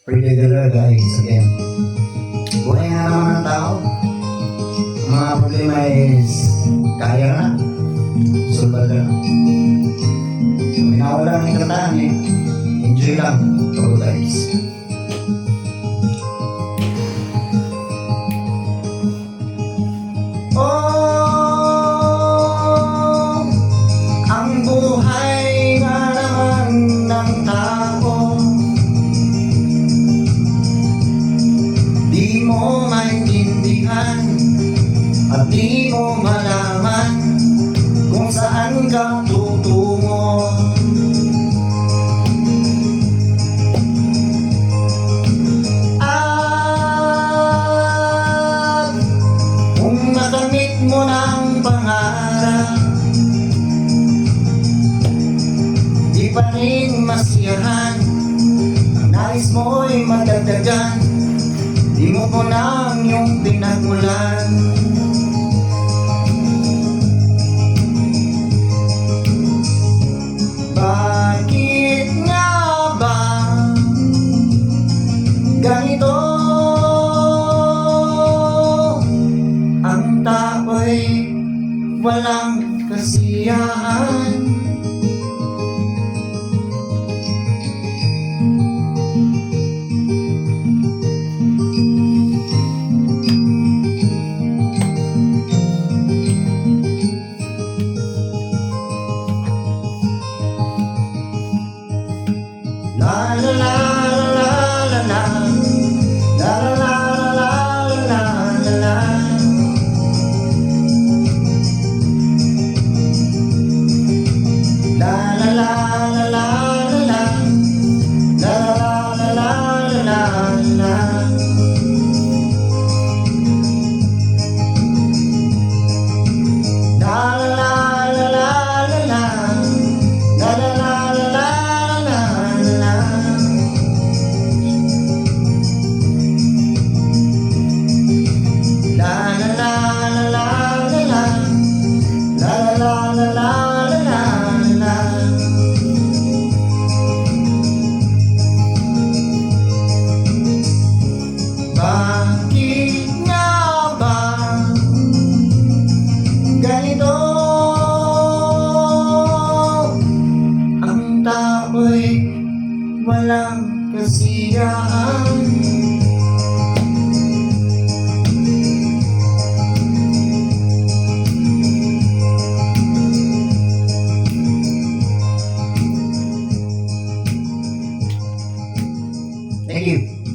Pwede talaga guys, again. Buhay na naman ng tao. Ang mga problema is kaya na. Sulbad na. Minawala ng kataan eh. Enjoy lang. Todo guys. Oh, ang buhay nga naman ng tao. Di mo maintindihan at di mo malaman kung saan ka tutungo. At kung nakamit mo ng pangarap, di pa rin masiyahan. Ang nais mo'y madagdagan, di mo po nang yung pinagmulan. Bakit nga ba ganito? Ang tao'y walang kasiyahan. La la la la la la la la la la la la. La la la la la la la la la. Bakit nga ba ganito? Ang tao'y walang kasiyahan. Thank you.